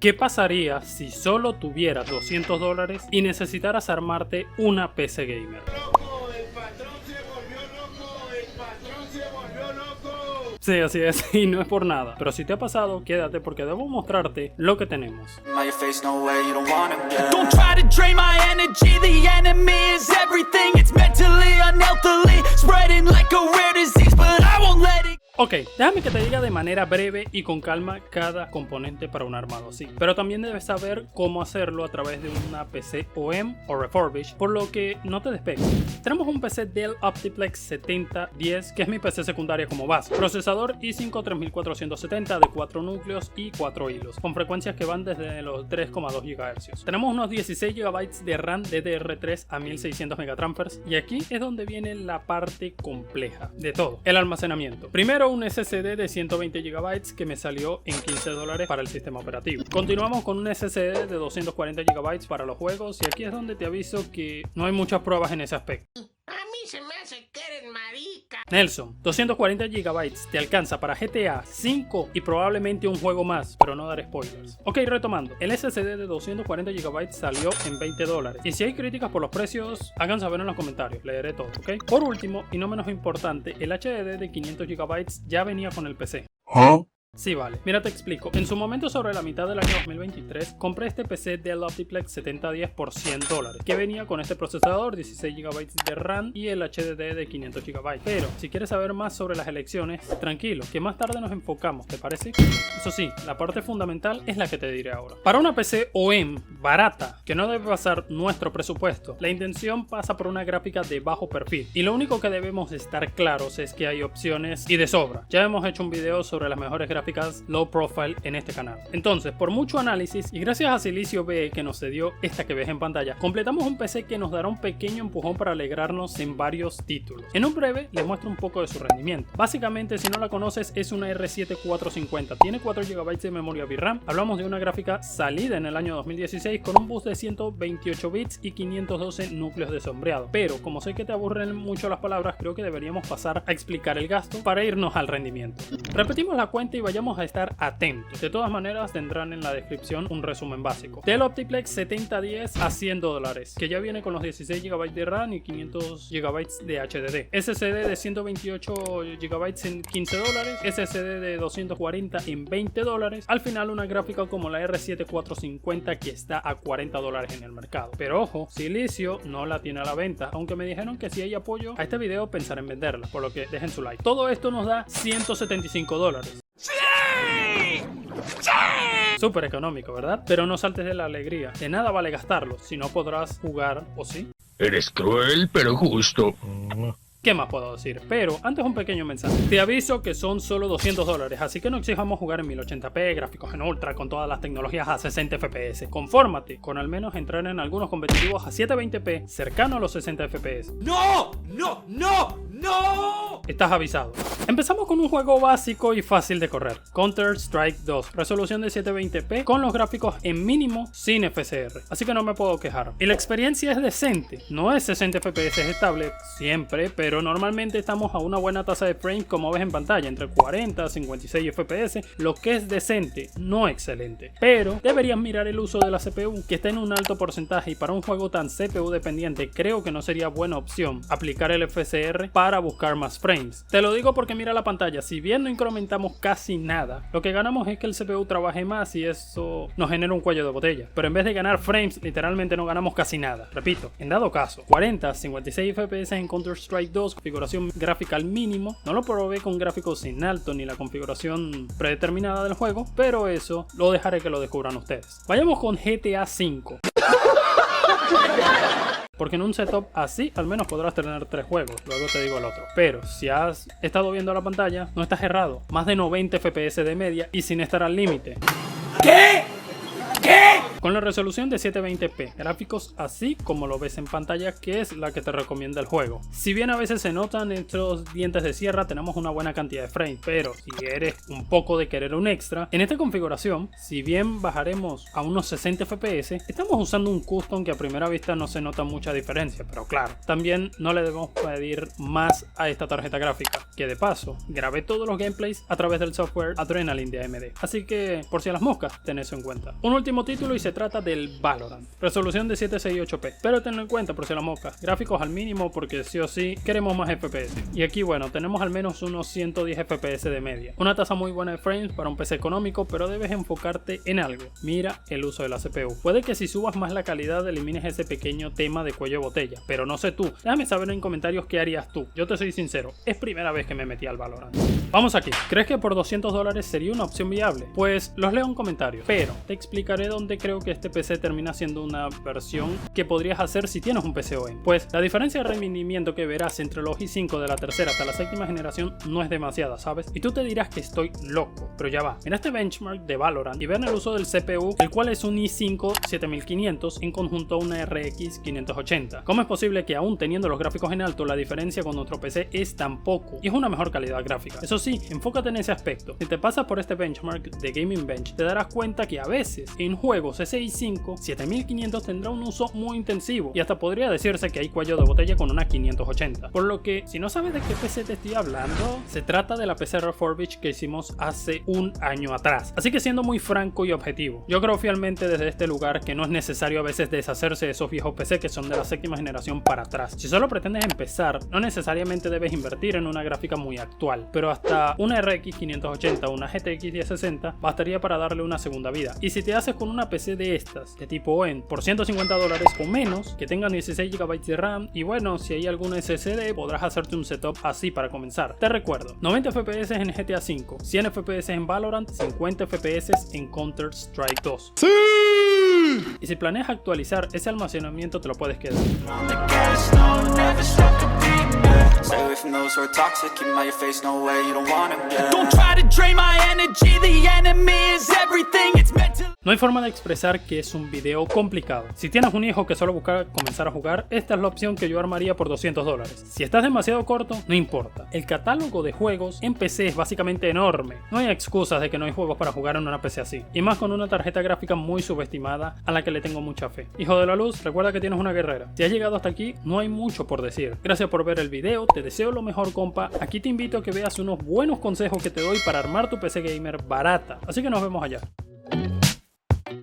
¿Qué pasaría si solo tuvieras $200 y necesitaras armarte una PC gamer? ¡Loco! ¡El patrón se volvió loco! ¡El patrón se volvió loco! Sí, así es, y no es por nada. Pero si te ha pasado, quédate porque debo mostrarte lo que tenemos. Don't try to drain my energy, the enemy is everything. It's mentally, unhealthily, spreading like a rare disease, but I won't let it. Ok, déjame que te diga de manera breve y con calma cada componente para un armado así. Pero también debes saber cómo hacerlo a través de una PC OEM o refurbished, por lo que no te despegues. Tenemos un PC Dell Optiplex 7010, que es mi PC secundaria como base. Procesador i5 3470 de 4 núcleos y 4 hilos, con frecuencias que van desde los 3,2 GHz. Tenemos unos 16 GB de RAM DDR3 a 1600 megatransfers, y aquí es donde viene la parte compleja de todo, el almacenamiento. Primero, un SSD de 120 GB que me salió en $15 para el sistema operativo. Continuamos con un SSD de 240 GB para los juegos, y aquí es donde te aviso que no hay muchas pruebas en ese aspecto. A mí se me hace que eres marica. Nelson, 240 GB te alcanza para GTA 5 y probablemente un juego más, pero no daré spoilers. Ok, retomando, el SSD de 240 GB salió en $20, y si hay críticas por los precios, hagan saber en los comentarios, leeré todo, ok. Por último, y no menos importante, el HDD de 500 GB ya venía con el PC. Sí, vale. Mira, te explico. En su momento, sobre la mitad del año 2023, compré este PC Dell Optiplex 7010 por $100, que venía con este procesador, 16 GB de RAM y el HDD de 500 GB. Pero, si quieres saber más sobre las elecciones, tranquilo, que más tarde nos enfocamos, ¿te parece? Eso sí, la parte fundamental es la que te diré ahora. Para una PC OEM barata, que no debe pasar nuestro presupuesto, la intención pasa por una gráfica de bajo perfil. Y lo único que debemos estar claros es que hay opciones y de sobra. Ya hemos hecho un video sobre las mejores gráficas low profile en este canal. Entonces, por mucho análisis y gracias a Silicio BE que nos cedió esta que ves en pantalla, completamos un PC que nos dará un pequeño empujón para alegrarnos en varios títulos. En un breve les muestro un poco de su rendimiento. Básicamente, si no la conoces, es una R7 450, tiene 4 GB de memoria VRAM. Hablamos de una gráfica salida en el año 2016 con un bus de 128 bits y 512 núcleos de sombreado. Pero como sé que te aburren mucho las palabras, creo que deberíamos pasar a explicar el gasto para irnos al rendimiento. Repetimos la cuenta y vayamos a estar atentos. De todas maneras, tendrán en la descripción un resumen básico. Dell Optiplex 7010 a $100, que ya viene con los 16 GB de RAM y 500 GB de HDD. SSD de 128 GB en $15, SSD de 240 en $20. Al final, una gráfica como la R7 450 que está a $40 en el mercado. Pero ojo, Silicio no la tiene a la venta, aunque me dijeron que si hay apoyo a este video pensaré en venderla, por lo que dejen su like. Todo esto nos da $175. ¡Sí! Súper económico, ¿verdad? Pero no saltes de la alegría. De nada vale gastarlo si no podrás jugar, ¿o sí? Eres cruel, pero justo. ¿Qué más puedo decir? Pero antes un pequeño mensaje. Te aviso que son solo $200, así que no exijamos jugar en 1080p, gráficos en ultra, con todas las tecnologías a 60 FPS. Confórmate con al menos entrar en algunos competitivos a 720p, cercano a los 60 FPS. ¡No! ¡No! ¡No! ¡No! Estás avisado. Empezamos con un juego básico y fácil de correr, Counter-Strike 2, resolución de 720p con los gráficos en mínimo sin FSR, así que no me puedo quejar. Y la experiencia es decente, no es 60 FPS estable siempre, pero normalmente estamos a una buena tasa de frames como ves en pantalla, entre 40 y 56 FPS, lo que es decente, no excelente. Pero deberías mirar el uso de la CPU, que está en un alto porcentaje, y para un juego tan CPU dependiente creo que no sería buena opción aplicar el FSR para buscar más frames. Te lo digo porque mira la pantalla, si bien no incrementamos casi nada, lo que ganamos es que el CPU trabaje más y eso nos genera un cuello de botella. Pero en vez de ganar frames, literalmente no ganamos casi nada. Repito, en dado caso, 40, 56 FPS en Counter-Strike 2, configuración gráfica al mínimo. No lo probé con gráficos en alto ni la configuración predeterminada del juego, pero eso lo dejaré que lo descubran ustedes. Vayamos con GTA 5. Porque en un setup así al menos podrás tener 3 juegos, luego te digo el otro. Pero si has estado viendo la pantalla, no estás errado. Más de 90 FPS de media y sin estar al límite. ¿Qué? ¿Qué? con la resolución de 720p, gráficos así como lo ves en pantalla, que es la que te recomienda el juego. Si bien a veces se notan estos dientes de sierra, tenemos una buena cantidad de frames, pero si eres un poco de querer un extra, en esta configuración, si bien bajaremos a unos 60 fps, estamos usando un custom que a primera vista no se nota mucha diferencia, pero claro, también no le debemos pedir más a esta tarjeta gráfica, que de paso, grabé todos los gameplays a través del software Adrenaline de AMD, así que por si a las moscas, tened eso en cuenta. Un último título y se trata del Valorant, resolución de 768p, pero tenlo en cuenta por si a las moscas, gráficos al mínimo porque sí o sí queremos más FPS. Y aquí bueno, tenemos al menos unos 110 FPS de media, una tasa muy buena de frames para un PC económico, pero debes enfocarte en algo, mira el uso de la CPU. Puede que si subas más la calidad elimines ese pequeño tema de cuello de botella, pero no sé tú, déjame saber en comentarios qué harías tú. Yo te soy sincero, es primera vez que me metí al Valorant. Vamos aquí, ¿crees que por $200 sería una opción viable? Pues los leo en comentarios, pero te explicaré dónde creo que este PC termina siendo una versión que podrías hacer si tienes un PC OEM. Pues la diferencia de rendimiento que verás entre los i5 de la tercera hasta la séptima generación no es demasiada, ¿sabes? Y tú te dirás que estoy loco, pero ya va. Mira este benchmark de Valorant y vean el uso del CPU, el cual es un i5 7500 en conjunto a una RX 580. ¿Cómo es posible que aún teniendo los gráficos en alto la diferencia con otro PC es tan poco y es una mejor calidad gráfica? Eso sí, enfócate en ese aspecto. Si te pasas por este benchmark de Gaming Bench, te darás cuenta que a veces en juegos ese i5 7500 tendrá un uso muy intensivo y hasta podría decirse que hay cuello de botella con una 580. Por lo que, si no sabes de qué PC te estoy hablando, se trata de la PC Refurbished que hicimos hace un año atrás. Así que siendo muy franco y objetivo, yo creo fielmente desde este lugar que no es necesario a veces deshacerse de esos viejos PC que son de la séptima generación para atrás. Si solo pretendes empezar, no necesariamente debes invertir en una gráfica muy actual, pero hasta una RX 580 o una GTX 1060 bastaría para darle una segunda vida. Y si te haces con una PC de estas, de tipo OEM, por $150 o menos, que tengan 16 GB de RAM, y bueno, si hay algún SSD, podrás hacerte un setup así para comenzar. Te recuerdo, 90 FPS en GTA V, 100 FPS en Valorant, 50 FPS en Counter-Strike 2. ¡Sí! Y si planeas actualizar ese almacenamiento, te lo puedes quedar. Stay away from those who are toxic, keep them out your face, no way, you don't want them, yeah. Don't try to drain my energy, the enemy is everything, it's meant to... No hay forma de expresar que es un video complicado. Si tienes un hijo que solo busca comenzar a jugar, esta es la opción que yo armaría por $200. Si estás demasiado corto, no importa. El catálogo de juegos en PC es básicamente enorme. No hay excusas de que no hay juegos para jugar en una PC así. Y más con una tarjeta gráfica muy subestimada a la que le tengo mucha fe. Hijo de la luz, recuerda que tienes una guerrera. Si has llegado hasta aquí, no hay mucho por decir. Gracias por ver el video, te deseo lo mejor, compa. Aquí te invito a que veas unos buenos consejos que te doy para armar tu PC gamer barata. Así que nos vemos allá.